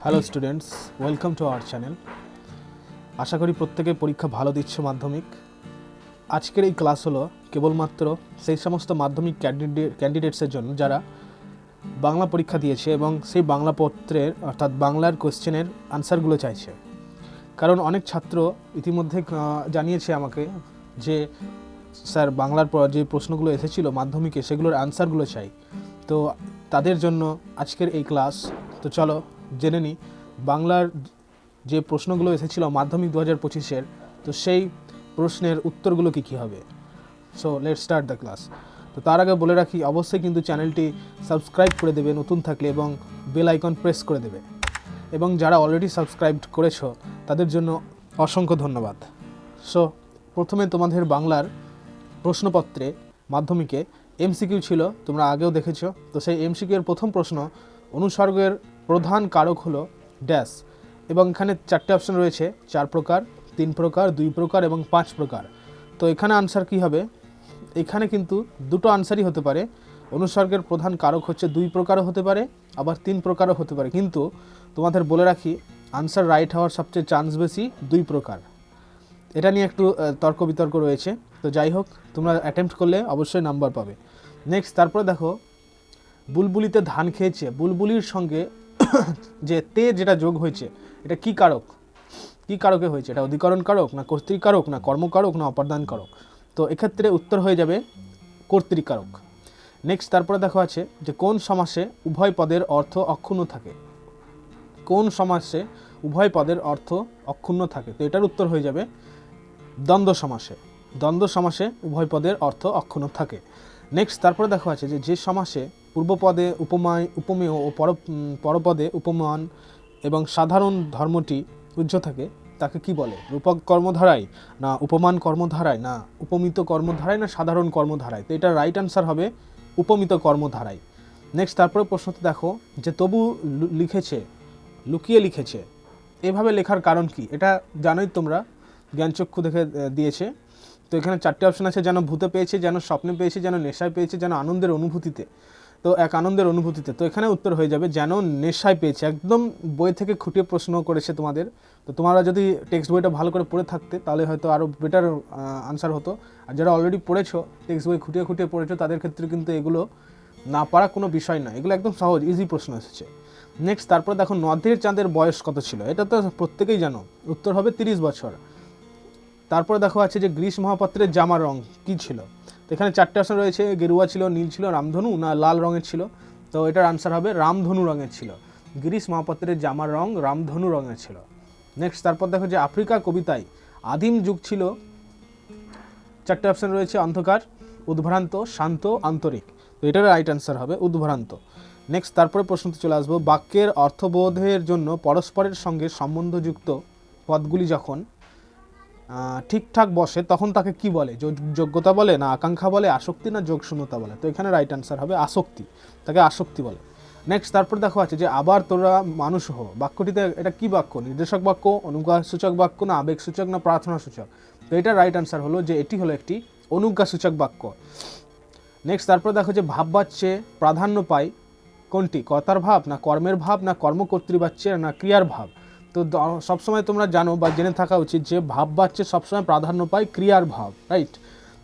Hello students, welcome to our channel. আশা করি প্রত্যেকে পরীক্ষা ভালো দিচ্ছ মাধ্যমিক। আজকের এই ক্লাস হলো কেবলমাত্র সেই সমস্ত মাধ্যমিক ক্যান্ডিডেটসের জন্য যারা বাংলা পরীক্ষা দিয়েছে এবং সেই বাংলা পত্রের অর্থাৎ বাংলার কোশ্চেনের আনসারগুলো চাইছে। কারণ অনেক ছাত্র ইতিমধ্যে জানিয়েছে আমাকে যে স্যার বাংলার যে প্রশ্নগুলো এসেছিল মাধ্যমিকে সেগুলোর আনসারগুলো চাই। তো তাদের জন্য আজকের এই ক্লাস। তো চলো জেনে নিই বাংলার যে প্রশ্নগুলো এসেছিল মাধ্যমিক 2025-এর, তো সেই প্রশ্নের উত্তরগুলো কী হবে। So let's start the class. তো তার আগে বলে রাখি, অবশ্যই কিন্তু চ্যানেলটি সাবস্ক্রাইব করে দেবে নতুন থাকলে এবং বেল আইকন প্রেস করে দেবে, এবং যারা অলরেডি সাবস্ক্রাইব করেছো তাদের জন্য অসংখ্য ধন্যবাদ। সো প্রথমে তোমাদের বাংলার প্রশ্নপত্রে মাধ্যমিকে এমসিকিউ ছিল, তোমরা আগেও দেখেছো। তো সেই এমসিকিউ এর প্রথম প্রশ্ন, অনুসর্গের প্রধান কারক হলো ড্যাশ, এবং এখানে চারটে অপশন রয়েছে, 4 প্রকার, 3 প্রকার, 2 প্রকার এবং 5 প্রকার। তো এখানে আনসার কি হবে? এখানে কিন্তু দুটো আনসারই হতে পারে। অনুসর্গের প্রধান কারক হচ্ছে 2 প্রকারও হতে পারে, আবার 3 প্রকারও হতে পারে, কিন্তু তোমাদের বলে রাখি আনসার রাইট হওয়ার সবচেয়ে চান্স বেশি 2 প্রকার। এটা নিয়ে একটু তর্ক বিতর্ক রয়েছে, তো যাই হোক তোমরা অ্যাটেম্প্ট করলে অবশ্যই নাম্বার পাবে। নেক্সট, তারপরে দেখো বুলবুলিতে ধান খেয়েছে, বুলবুলির সঙ্গে যে তে যেটা যোগ হয়েছে এটা কি কারক, কি কারকে হয়েছে? এটা অধিকরণ কারক না কর্তৃকারক না কর্মকারক না অপাদান কারক? তো এক্ষেত্রে উত্তর হয়ে যাবে কর্তৃকারক। নেক্সট, তারপরে দেখো আছে যে কোন সমাসে উভয় পদের অর্থ অক্ষুণ্ণ থাকে, কোন সমাসে উভয় পদের অর্থ অক্ষুণ্ণ থাকে? তো এটার উত্তর হয়ে যাবে দ্বন্দ্ব সমাসে। দ্বন্দ্ব সমাসে উভয় পদের অর্থ অক্ষুণ্ণ থাকে। নেক্সট, তারপরে দেখো আছে যে সমাসে পূর্বপদে উপমেয় ও পরপদে উপমান এবং সাধারণ ধর্মটি উজ্জ্ব থাকে তাকে কি বলে? রূপক কর্মধারায় না উপমান কর্মধারায় না উপমিত কর্মধারায় না সাধারণ কর্মধারায়? তো এটা রাইট আনসার হবে উপমিত কর্মধারায়। নেক্সট, তারপরে প্রশ্নতে দেখো যে তবু লিখেছে, লুকিয়ে লিখেছে, এভাবে লেখার কারণ কি? এটা জানোই তোমরা, জ্ঞানচক্ষু দেখে দিয়েছে। তো এখানে 4টে অপশন আছে, যেন ভূতে পেয়েছে, যেন স্বপ্নে পেয়েছে, যেন নেশায় পেয়েছে, যেন আনন্দের অনুভূতিতে। তো এক আনন্দের অনুভূতিতে। তো এখানে উত্তর হয়ে যাবে যেন নেশায় পেয়েছে। একদম বই থেকে খুঁটিয়ে প্রশ্ন করেছে তোমাদের। তো তোমরা যদি টেক্সট বইটা ভালো করে পড়ে থাকতে তাহলে হয়তো আরও বেটার আনসার হতো। আর যারা অলরেডি পড়েছো, টেক্সট বই খুঁটিয়ে খুঁটিয়ে পড়েছো, তাদের ক্ষেত্রে কিন্তু এগুলো না পারা কোনো বিষয় না, এগুলো একদম সহজ ইজি প্রশ্ন এসেছে। নেক্সট, তারপর দেখো নদের চাঁদের বয়স কত ছিল? এটা তো প্রত্যেকেই জানো, উত্তর হবে 30 বছর। তারপরে দেখো আছে যে গ্রীষ মহাপাত্রের জামার রং কী ছিল? তো এখানে 4টে অপশন রয়েছে, গেরুয়া ছিল, নীল ছিল, রামধনু না লাল রঙের ছিল? তো এটার আনসার হবে রামধনু রঙের ছিল। গ্রীষ মহাপাত্রের জামার রং রামধনু রঙের ছিল। নেক্সট, তারপর দেখো যে আফ্রিকা কবিতায় আদিম যুগ ছিল, 4টে অপশন রয়েছে, অন্ধকার, উদ্ভ্রান্ত, শান্ত, আন্তরিক। তো এটার রাইট আনসার হবে উদ্ভ্রান্ত। নেক্সট, তারপরে প্রশ্নতে চলে আসবো, বাক্যের অর্থবোধের জন্য পরস্পরের সঙ্গে সম্বন্ধযুক্ত পদগুলি যখন ঠিকঠাক বসে তখন তাকে কি বলে? যোগ্যতা বলে না আকাঙ্ক্ষা বলে, আসক্তি না যোগশূন্যতা বলে? তো এখানে রাইট আনসার হবে আসক্তি, তাকে আসক্তি বলে। নেক্সট, তারপর দেখো আছে যে আবার তোরা মানুষ হো, বাক্যটিতে এটা কি বাক্য? নির্দেশক বাক্য, অনুজ্ঞাসূচক বাক্য না আবেগসূচক না প্রার্থনা সূচক? তো এটা রাইট আনসার হলো যে এটি হলো একটি অনুজ্ঞাসূচক বাক্য। নেক্সট, তারপর দেখো যে ভাববাচ্যে প্রাধান্য পায় কোনটি? কর্তার ভাব না কর্মের ভাব না কর্মকর্তৃবাচ্যের না ক্রিয়ার ভাব? তো সবসময় তোমরা জানো বা জেনে থাকা উচিত যে ভাববাচ্যে সবসময় প্রাধান্য পায় ক্রিয়ার ভাব, রাইট।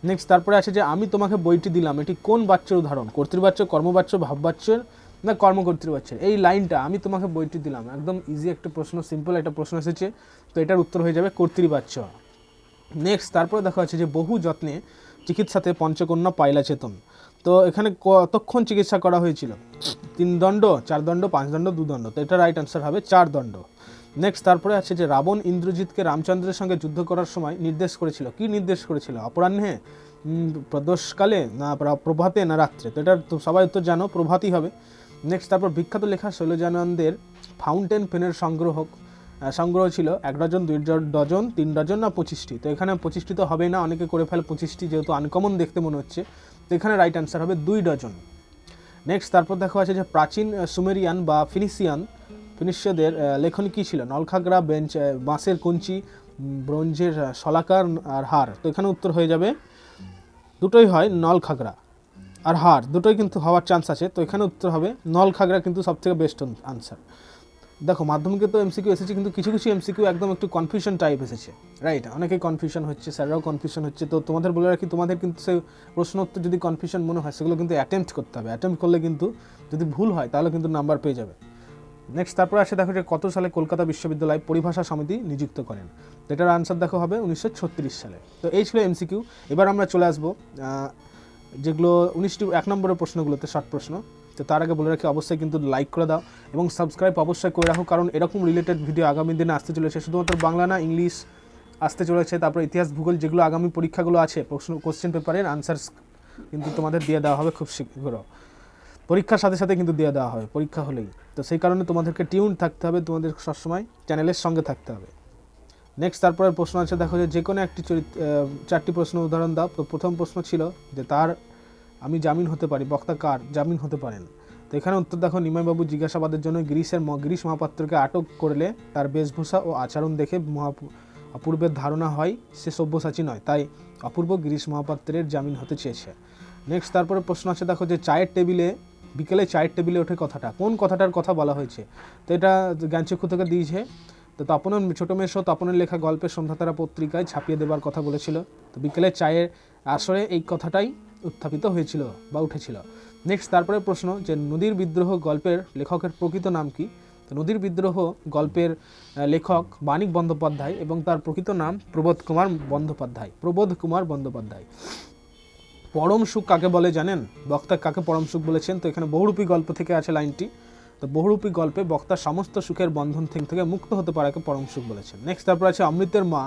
নেক্সট, তারপরে আছে যে আমি তোমাকে বইটি দিলাম, এটি কোন বাচ্যের উদাহরণ? কর্তৃবাচ্য, কর্মবাচ্য, ভাববাচ্যের না কর্মকর্তৃবাচ্যের? এই লাইনটা আমি তোমাকে বইটি দিলাম একদম ইজি একটা প্রশ্ন, সিম্পল একটা প্রশ্ন এসেছে। তো এটার উত্তর হয়ে যাবে কর্তৃবাচ্য। নেক্সট, তারপরে দেখা যাচ্ছে যে বহু যত্নে চিকিৎসাতে পঞ্চকন্যা পাইলা চেতন। তো এখানে কতক্ষণ চিকিৎসা করা হয়েছিল? 3 দণ্ড, 4 দণ্ড, 5 দণ্ড, 2 দণ্ড? তো এটা রাইট আনসার হবে 4 দণ্ড। নেক্সট, তারপরে আছে যে রাবণ ইন্দ্রজিৎকে রামচন্দ্রের সঙ্গে যুদ্ধ করার সময় নির্দেশ করেছিল, কি নির্দেশ করেছিল? অপরাহ্নে, প্রদোষকালে না প্রভাতে না রাত্রে? তো এটা তো সবাই তো জানো, প্রভাতই হবে। নেক্সট, তারপর বিখ্যাত লেখা শৈলজানন্দের ফাউন্টেন পেনের সংগ্রহ ছিল 1 ডজন, 2 ডজন, 3 ডজন না 25টি? তো এখানে 25টি তো হবেই না, অনেকে করে ফেলে 25টি, যেহেতু আনকমন দেখতে মনে হচ্ছে। তো এখানে রাইট আনসার হবে 2 ডজন। নেক্সট, তারপর দেখা আছে যে প্রাচীন সুমেরিয়ান বা ফিনিশীয়দের লেখনী কী ছিল? নলখাগড়া, বেঞ্চ, বাঁশের কঞ্চি, ব্রোঞ্জের শলাকার আর হার? তো এখানে উত্তর হয়ে যাবে দুটোই হয়, নলখাগড়া আর হার দুটোই কিন্তু হওয়ার চান্স আছে। তো এখানে উত্তর হবে নলখাগড়া, কিন্তু সবথেকে বেস্ট আনসার। দেখো মাধ্যমিকে তো এমসিকিউ এসেছে, কিন্তু কিছু কিছু এমসিকিউ একদম একটু কনফিউশন টাইপ এসেছে, রাইট? অনেকেই কনফিউশন হচ্ছে, স্যাররাও কনফিউশন হচ্ছে। তো তোমাদের বলে রাখি, তোমাদের কিন্তু সেই প্রশ্ন উত্তর যদি কনফিউশন মনে হয় সেগুলো কিন্তু অ্যাটেম্প্ট করতে হবে। অ্যাটেম্প্ট করলে কিন্তু যদি ভুল হয় তাহলে কিন্তু নাম্বার পেয়ে যাবে। নেক্সট তারপরে আসে দেখো যে কত সালে কলকাতা বিশ্ববিদ্যালয় পরিভাষা সমিতি নিযুক্ত করেন। এটার আনসার দেখো হবে 1936 সালে। তো এই ছিল এমসিকিউ। এবার আমরা চলে আসবো যেগুলো 19টি 1 নম্বরের প্রশ্নগুলোতে, শর্ট প্রশ্ন। তো তার আগে বলে রাখি অবশ্যই কিন্তু লাইক করে দাও এবং সাবস্ক্রাইব অবশ্যই করে রাখো, কারণ এরকম রিলেটেড ভিডিও আগামী দিনে আসতে চলেছে। শুধুমাত্র বাংলা না, ইংলিশ আসতে চলেছে, তারপর ইতিহাস, ভূগোল, যেগুলো আগামী পরীক্ষাগুলো আছে, কোশ্চেন পেপারের আনসার কিন্তু তোমাদের দিয়ে দেওয়া হবে খুব শীঘ্র। পরীক্ষার সাথে সাথে কিন্তু দিয়ে দেওয়া হবে পরীক্ষা হলেই। তো সেই কারণে তোমাদেরকে টিউন থাকতে হবে, তোমাদের সবসময় চ্যানেলের সঙ্গে থাকতে হবে। নেক্সট তারপরের প্রশ্ন আছে দেখো যে কোনো একটি চারটি প্রশ্ন উদাহরণ দাও। তো প্রথম প্রশ্ন ছিল যে তার আমি জামিন হতে পারি, বক্তা কার জামিন হতে পারেন? তো এখানে উত্তর দেখো, নিমাইবাবু জিজ্ঞাসাবাদের জন্য গিরিশ মহাপাত্রকে আটক করলে তার বেশভূষা ও আচরণ দেখে অপূর্বের ধারণা হয় সে সব্যসাচী নয়, তাই অপূর্ব গিরিশ মহাপাত্রের জামিন হতে চেয়েছে। নেক্সট তারপরে প্রশ্ন আছে দেখো যে বিকেলে চায়ের টেবিলে ওঠে কথাটা, কোন কথাটার কথা বলা হয়েছে? তো এটা জ্ঞানচক্ষু থেকে দিয়েছে। তো তপনের ছোটো মেয়েসহ তপনের লেখা গল্পের সন্ধ্যাতারা পত্রিকায় ছাপিয়ে দেবার কথা বলেছিল। তো বিকেলে চায়ের আসরে এই কথাটাই উত্থাপিত হয়েছিল বা উঠেছিল। নেক্সট তারপরে প্রশ্ন যে নদীর বিদ্রোহ গল্পের লেখকের প্রকৃত নাম কি? তো নদীর বিদ্রোহ গল্পের লেখক মানিক বন্দ্যোপাধ্যায় এবং তার প্রকৃত নাম প্রবোধ কুমার বন্দ্যোপাধ্যায়। পরম সুখ কাকে বলে জানেন? বক্তা কাকে পরম সুখ বলেছেন? তো এখানে বহুরূপী গল্প থেকে আছে লাইনটি। তো বহুরূপী গল্পে বক্তা সমস্ত সুখের বন্ধন থেকে মুক্ত হতে পারাকে পরম সুখ বলেছেন। নেক্সট তারপর আছে অমৃতের মা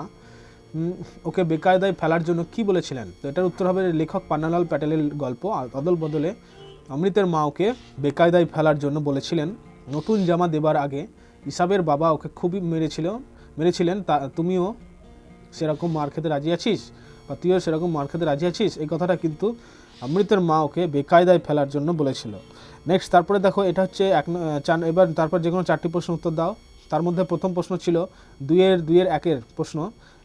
ওকে বেকায়দায় ফেলার জন্য কি বলেছিলেন? তো এটার উত্তর হবে লেখক পান্নালাল প্যাটেলের গল্প অদল বদলে। অমৃতের মা ওকে বেকায়দায় ফেলার জন্য বলেছিলেন, নতুন জামা দেবার আগে ইসাবের বাবা ওকে খুবই মেরেছিলেন, তুমিও সেরকম মার খেতে রাজি আছিস, বা তুইও সেরকম মার খেতে রাজি আছিস? এই কথাটা কিন্তু অমৃতের মা ওকে বেকায়দায় ফেলার জন্য বলেছিল। নেক্সট তারপরে দেখো এটা হচ্ছে এবার তারপর যে কোনো চারটি প্রশ্ন উত্তর দাও। তার মধ্যে প্রথম প্রশ্ন ছিল 2-1 প্রশ্ন,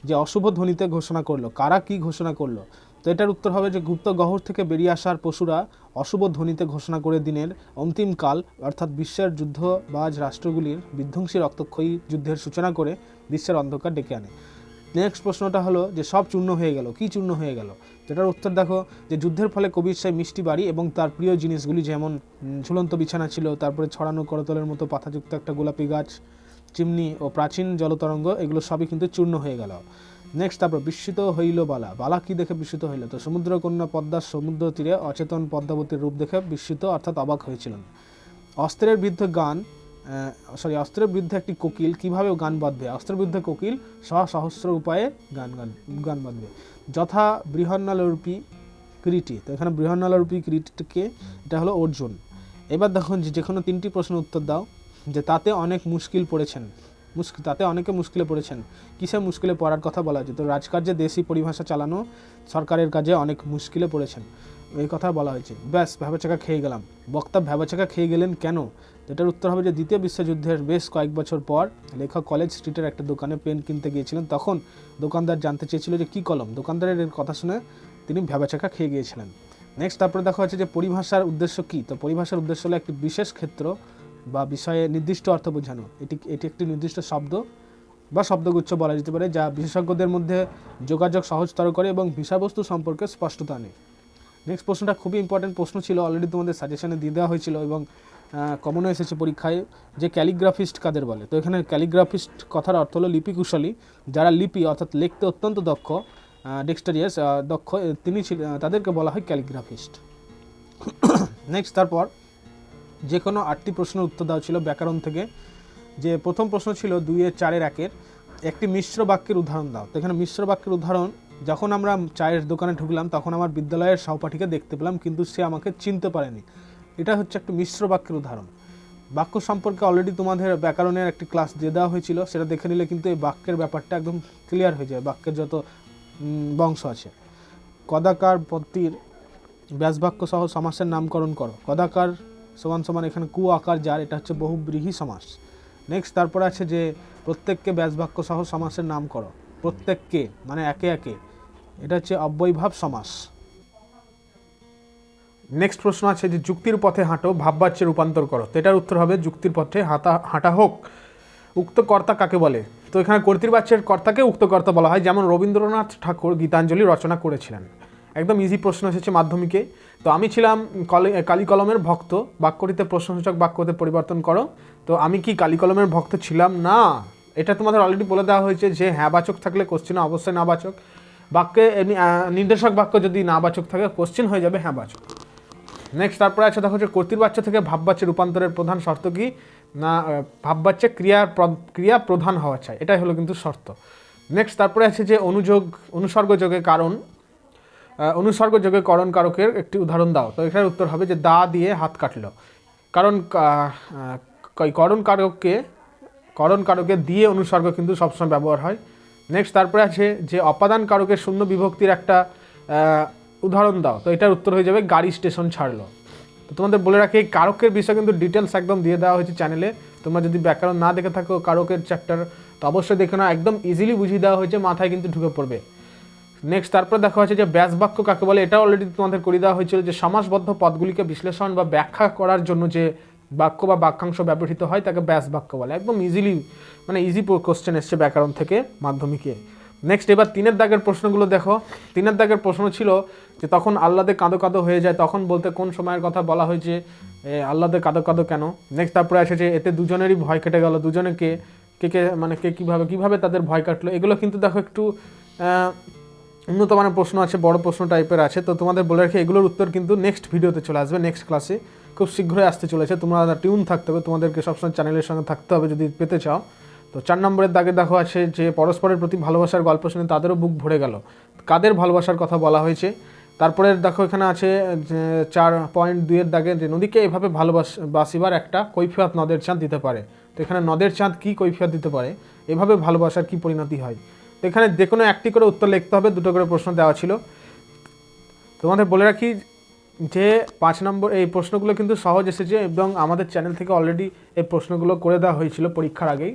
যে অশুভ ধ্বনিতে ঘোষণা করলো, কারা কি ঘোষণা করলো? তো এটার উত্তর হবে যে গুপ্ত গহ্বর থেকে বেরিয়ে আসার পশুরা অশুভ ধ্বনিতে ঘোষণা করে দিনের অন্তিমকাল অর্থাৎ বিশ্বের যুদ্ধবাজ রাষ্ট্রগুলির বিধ্বংসী রক্তক্ষয়ী যুদ্ধের সূচনা করে বিশ্বের অন্ধকার ডেকে আনে। নেক্সট প্রশ্নটা হলো যে সব চূর্ণ হয়ে গেল, কি চূর্ণ হয়ে গেল? যেটার উত্তর দেখো যে যুদ্ধের ফলে কবির সেই মিষ্টি বাড়ি এবং তার প্রিয় জিনিসগুলি, যেমন ঝুলন্ত বিছানা ছিল, তারপরে ছড়ানো করতলের মতো পাতাযুক্ত একটা গোলাপি গাছ, চিমনি ও প্রাচীন জলতরঙ্গ, এগুলো সবই কিন্তু চূর্ণ হয়ে গেল। নেক্সট তারপর বিস্মিত হইল বালা কি দেখে বিস্মিত হইল? তো সমুদ্রকন্যা পদ্মার সমুদ্র তীরে অচেতন পদ্মাবতীর রূপ দেখে বিস্মিত অর্থাৎ অবাক হয়েছিলেন। অস্ত্রের বিরুদ্ধে একটি কোকিল কিভাবে গান বাঁধবে? অস্ত্রের বিরুদ্ধে কোকিল সহস্র উপায়ে গান বাঁধবে, যথা বৃহন্নলরূপী কিরীটি। তো এখানে বৃহন্নলরূপী কিরীটকে এটা হলো অর্জুন। এবার দেখো যে কোনো 3টি প্রশ্নের উত্তর দাও। যে তাতে অনেকে মুশকিলে পড়েছেন, কিসে মুশকিলে পড়ার কথা বলা হয়েছে? তো রাজকার্যে দেশি পরিভাষা চালানো, সরকারের কাজে অনেক মুশকিলে পড়েছেন, এই কথা বলা হয়েছে। ব্যাস ভ্যাবাচাকা খেয়ে গেলাম। বক্তা ভ্যাবাচাকা খেয়ে গেলেন কেন? এটার উত্তর হবে যে দ্বিতীয় বিশ্বযুদ্ধের বেশ কয়েক বছর পর লেখক কলেজ স্ট্রিটের একটা দোকানে পেন কিনতে গিয়েছিলেন। তখন দোকানদার জানতে চেয়েছিল যে কী কলম। দোকানদারের এর কথা শুনে তিনি ভ্যাবাচাকা খেয়ে গিয়েছিলেন। নেক্সট তারপরে দেখা হচ্ছে যে পরিভাষার উদ্দেশ্য কী? তো পরিভাষার উদ্দেশ্য হলো একটি বিশেষ ক্ষেত্র বা বিষয়ে নির্দিষ্ট অর্থ বোঝানো। এটি একটি নির্দিষ্ট শব্দ বা শব্দগুচ্ছ বলা যেতে পারে, যা বিশেষজ্ঞদের মধ্যে যোগাযোগ সহজতর করে এবং বিষয়বস্তু সম্পর্কে স্পষ্টতা আনে। নেক্সট প্রশ্নটা খুবই ইম্পর্টেন্ট প্রশ্ন ছিল, অলরেডি তোমাদের সাজেশনে দিয়ে দেওয়া হয়েছিল এবং কমনও এসেছে পরীক্ষায়, যে ক্যালিগ্রাফিস্ট কাদের বলে? তো এখানে ক্যালিগ্রাফিস্ট কথার অর্থ হলো লিপিকুশলী, যারা লিপি অর্থাৎ লিখতে অত্যন্ত দক্ষ, ডেক্সটারিয়াস দক্ষ, তাদেরকে বলা হয় ক্যালিগ্রাফিস্ট। নেক্সট তারপর যে কোনো 8টি প্রশ্নের উত্তর দেওয়া ছিল ব্যাকরণ থেকে। যে প্রথম প্রশ্ন ছিল 2-4-1 একটি মিশ্র বাক্যের উদাহরণ দাও। তো এখানে মিশ্র বাক্যের উদাহরণ, যখন আমরা চায়ের দোকানে ঢুকলাম তখন আমার বিদ্যালয়ের সহপাঠীকে দেখতে পেলাম কিন্তু সে আমাকে চিনতে পারেনি, এটা হচ্ছে একটা মিশ্র বাক্যের উদাহরণ। বাক্য সম্পর্কে অলরেডি তোমাদের ব্যাকরণের একটি ক্লাস দিয়ে দেওয়া হয়েছিল, সেটা দেখে নিলে কিন্তু এই বাক্যের ব্যাপারটা একদম ক্লিয়ার হয়ে যায়, বাক্যের যত বংশ আছে। কদাকার পত্তির ব্যাসবাক্য সহ সমাসের নামকরণ করো। কদাকার সমান এখানে কু আকার যার, এটা হচ্ছে বহুব্রীহি সমাস। নেক্সট তারপর আছে যে প্রত্যেককে ব্যাসবাক্য সহ সমাসের নাম করো। প্রত্যেককে মানে একে একে, এটা হচ্ছে অব্যয়ভাব সমাস। নেক্সট প্রশ্ন আছে যে যুক্তির পথে হাঁটো, ভাববাচ্যে রূপান্তর করো। তো এটার উত্তর হবে যুক্তির পথে হাঁটা হোক। উক্ত কর্তা কাকে বলে? তো এখানে কর্তৃবাচ্যের কর্তাকে উক্ত কর্তা বলা হয়, যেমন রবীন্দ্রনাথ ঠাকুর গীতাঞ্জলি রচনা করেছিলেন। একদম ইজি প্রশ্ন এসেছে মাধ্যমিকে। তো আমি ছিলাম কালি কলমের ভক্ত, বাক্যটিতে প্রশ্নসূচক বাক্যতে পরিবর্তন করো। তো আমি কি কালি কলমের ভক্ত ছিলাম না? এটা তোমাদের অলরেডি বলে দেওয়া হয়েছে যে হ্যাঁ বাচক থাকলে কোশ্চেন অবশ্যই না বাচক, বাক্যে নির্দেশক বাক্য যদি না বাচক থাকে কোশ্চেন হয়ে যাবে হ্যাঁ বাচক। নেক্সট তারপরে আছে দেখো যে কর্তৃবাচ্য থেকে ভাববাচ্যে রূপান্তরের প্রধান শর্ত কি না? ভাববাচ্যে ক্রিয়া প্রধান হওয়া চাই, এটাই হলো কিন্তু শর্ত। নেক্সট তারপরে আছে যে অনুসর্গযোগে করণ কারকের একটি উদাহরণ দাও। তো এটার উত্তর হবে যে দা দিয়ে হাত কাটলো। কারণ করণ কারকে দিয়ে অনুসর্গ কিন্তু সবসময় ব্যবহার হয়। নেক্সট তারপরে আছে যে অপাদান কারকের শূন্য বিভক্তির একটা উদাহরণ দাও। তো এটার উত্তর হয়ে যাবে গাড়ি স্টেশন ছাড়লো। তো তোমাদের বলে রাখি এই কারকের বিষয়ে কিন্তু ডিটেলস একদম দিয়ে দেওয়া হয়েছে চ্যানেলে। তোমরা যদি ব্যাকরণ না দেখে থাকো কারকের চ্যাপ্টার, তো অবশ্যই দেখে নাও, একদম ইজিলি বুঝিয়ে দেওয়া হয়েছে, মাথায় কিন্তু ঢুকে পড়বে। নেক্সট তারপরে দেখা হচ্ছে যে ব্যাস বাক্য কাকে বলে। এটা অলরেডি তোমাদের করে দেওয়া হয়েছিল যে সমাসবদ্ধ পদগুলিকে বিশ্লেষণ বা ব্যাখ্যা করার জন্য যে বাক্য বা বাক্যাংশ ব্যবহৃত হয় তাকে ব্যাস বাক্য বলে। একদম ইজিলি ইজি কোশ্চেন এসছে ব্যাকরণ থেকে মাধ্যমিকে। নেক্সট এবার 3-এর দাগের প্রশ্নগুলো দেখো। 3-এর দাগের প্রশ্ন ছিল যে তখন আহ্লাদে কাঁদো কাঁদো হয়ে যায়, তখন বলতে কোন সময়ের কথা বলা হয়েছে? আহ্লাদে কাঁদো কাঁদো কেন? নেক্সট তারপরে আসে যে এতে দুজনেরই ভয় কেটে গেল, দুজনে কে কীভাবে তাদের ভয় কাটলো। এগুলো কিন্তু দেখো একটু উন্নত মানের প্রশ্ন আছে, বড় প্রশ্ন টাইপের আছে। তো তোমাদের বলে রাখি এগুলোর উত্তর কিন্তু নেক্সট ভিডিওতে চলে আসবে, নেক্সট ক্লাসে খুব শীঘ্রই আসতে চলেছে। তোমরা টিউন থাকতে হবে, তোমাদেরকে সবসময় চ্যানেলের সঙ্গে থাকতে হবে যদি পেতে চাও। তো 4 নম্বরের দাগে দেখো আছে যে পরস্পরের প্রতি ভালোবাসার গল্প শুনে তাদেরও বুক ভরে গেল। কাদের ভালোবাসার কথা বলা হয়েছে? তারপরে দেখো এখানে আছে যে 4.2-এর দাগে যে নদীকে এভাবে ভালোবাসিবার একটা কৈফিয়ত নদের চাঁদ দিতে পারে। তো এখানে নদের চাঁদ কি কৈফিয়ত দিতে পারে? এভাবে ভালোবাসার কি পরিণতি হয়? তো এখানে যে কোনো একটি করে উত্তর লিখতে হবে, 2টো করে প্রশ্ন দেওয়া ছিল। তোমাদের বলে রাখি যে 5 নম্বর এই প্রশ্নগুলো কিন্তু সহজ এসেছে এবং আমাদের চ্যানেল থেকে অলরেডি এই প্রশ্নগুলো করে দেওয়া হয়েছিল পরীক্ষার আগেই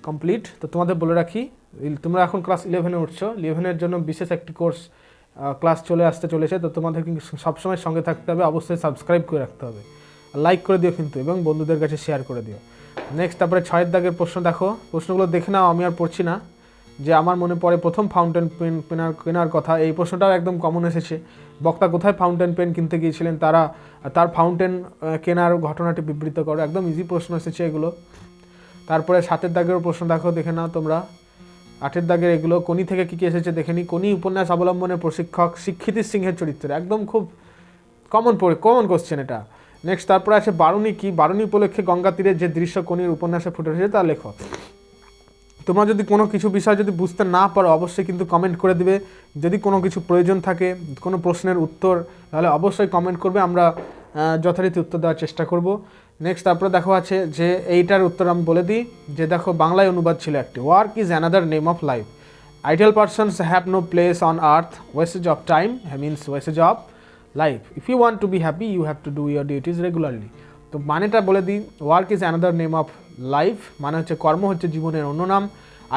কমপ্লিট। তো তোমাদের বলে রাখি তোমরা এখন ক্লাস 11-এ উঠছো, 11-এর জন্য বিশেষ একটি কোর্স ক্লাস আসতে চলেছে। তো তোমাদের কিন্তু সবসময় সঙ্গে থাকতে হবে, অবশ্যই সাবস্ক্রাইব করে রাখতে হবে, লাইক করে দিও কিন্তু, এবং বন্ধুদের কাছে শেয়ার করে দিও। নেক্সট তারপরে 6-এর দাগের প্রশ্ন দেখো, প্রশ্নগুলো দেখে নাও, আমি আর পড়ছি না। যে আমার মনে পড়ে প্রথম ফাউন্টেন পেন কেনার কথা, এই প্রশ্নটাও একদম কমন এসেছে। বক্তা কোথায় ফাউন্টেন পেন কিনতে গিয়েছিলেন, তার ফাউন্টেন কেনার ঘটনাটি বিবৃত করো। একদম ইজি প্রশ্ন এসেছে এগুলো। তারপরে 7-এর দাগের প্রশ্ন দেখো, দেখে নাও তোমরা। 8-এর দাগের এগুলো কোনি থেকে কী এসেছে দেখে নি। কোনি উপন্যাস অবলম্বনে প্রশিক্ষক শিক্ষিত সিংহের চরিত্রে, একদম খুব কমন কোশ্চেন এটা। নেক্সট তারপরে আছে বারুণী কি? বারুণী উপলক্ষে গঙ্গা তীরে যে দৃশ্য কোনির উপন্যাসে ফুটে উঠেছে তা লেখো। তোমরা যদি কোনো কিছু বিষয় যদি বুঝতে না পারো অবশ্যই কিন্তু কমেন্ট করে দিবে। যদি কোনো কিছু প্রয়োজন থাকে, কোনো প্রশ্নের উত্তর, তাহলে অবশ্যই কমেন্ট করবে, আমরা যথারীতি উত্তর দেওয়ার চেষ্টা করব। নেক্সট তারপরে দেখো আছে যে এইটার উত্তর আমি বলে দিই যে দেখো বাংলায় অনুবাদ ছিল একটি, work is another name of life, ideal persons have no place on earth, wastage of time means wastage of life, if you want to be happy you have to do your duties regularly. তো মানেটা বলে দিই, work is another name of life মানে হচ্ছে কর্ম হচ্ছে জীবনের অন্য নাম।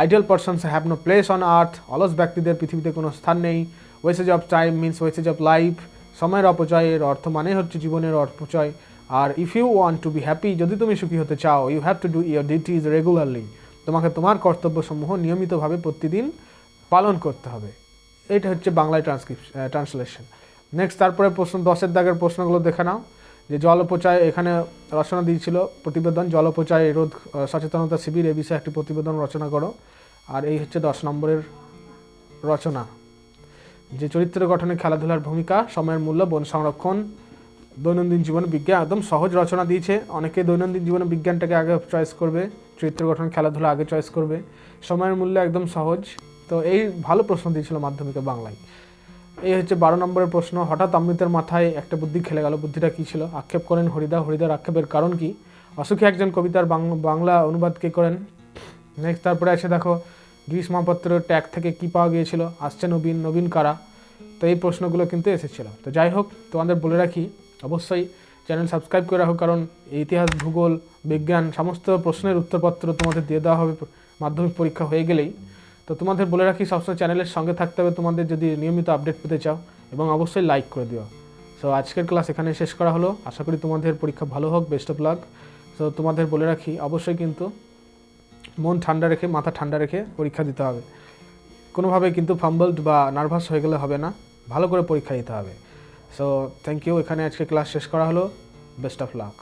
Ideal persons have no place on earth, অলস ব্যক্তিদের পৃথিবীতে কোনো স্থান নেই। Wastage of time means wastage of life, সময়ের অপচয়ের অর্থ মানে হচ্ছে জীবনের অপচয়। আর if you want to be happy, যদি তুমি সুখী হতে চাও, you have to do your duties regularly, তোমাকে তোমার কর্তব্যসমূহ নিয়মিতভাবে প্রতিদিন পালন করতে হবে। এটা হচ্ছে বাংলায় ট্রান্সলেশন। নেক্সট তারপরে প্রশ্ন 10-এর দাগের প্রশ্নগুলো দেখে নাও। যে জল অপচয়, এখানে রচনা দিয়েছিল প্রতিবেদন, জল অপচয় রোধ সচেতনতা শিবির, এ বিষয়ে একটি প্রতিবেদন রচনা করো। আর এই হচ্ছে 10 নম্বরের রচনা, যে চরিত্র গঠনে খেলাধুলার ভূমিকা, সময়ের মূল্য, বন সংরক্ষণ, দৈনন্দিন জীবনে বিজ্ঞান। একদম সহজ রচনা দিয়েছে, অনেকে দৈনন্দিন জীবনে বিজ্ঞানটাকে আগে চয়েস করবে, চরিত্র গঠন খেলাধুলা আগে চয়েস করবে, সময়ের মূল্য একদম সহজ। তো এই ভালো প্রশ্ন দিয়েছিল মাধ্যমিকে বাংলায়। এই হচ্ছে 12 নম্বরের প্রশ্ন, হঠাৎ অমৃতের মাথায় একটা বুদ্ধি খেলে গেল, বুদ্ধিটা কী ছিল? আক্ষেপ করেন হরিদার আক্ষেপের কারণ কি? অসুখী একজন কবিতার বাংলা অনুবাদ কে করেন? নেক্সট তারপরে আছে দেখো গ্রীষ্ম মহাপাত্র ট্যাগ থেকে কি পাওয়া গিয়েছিল? আসছে নবীন কারা? তো এই প্রশ্নগুলো কিন্তু এসেছিল। তো যাই হোক, তোমাদের বলে রাখি অবশ্যই চ্যানেল সাবস্ক্রাইব করে রাখো, কারণ ইতিহাস, ভূগোল, বিজ্ঞান সমস্ত প্রশ্নের উত্তরপত্র তোমাদের দিয়ে দেওয়া হবে মাধ্যমিক পরীক্ষা হয়ে গেলেই। তো তোমাদের বলে রাখি সবসময় চ্যানেলের সঙ্গে থাকতে হবে তোমাদের, যদি নিয়মিত আপডেট পেতে চাও, এবং অবশ্যই লাইক করে দিও। সো আজকের ক্লাস এখানে শেষ করা হলো। আশা করি তোমাদের পরীক্ষা ভালো হোক, বেস্ট অফ লাক। সো তোমাদের বলে রাখি, অবশ্যই কিন্তু মন ঠান্ডা রেখে, মাথা ঠান্ডা রেখে পরীক্ষা দিতে হবে। কোনোভাবে কিন্তু ফাম্বলড বা নার্ভাস হয়ে গেলে হবে না, ভালো করে পরীক্ষা দিতে হবে। সো থ্যাংক ইউ, এখানে আজকে ক্লাস শেষ করা হলো। Best of luck.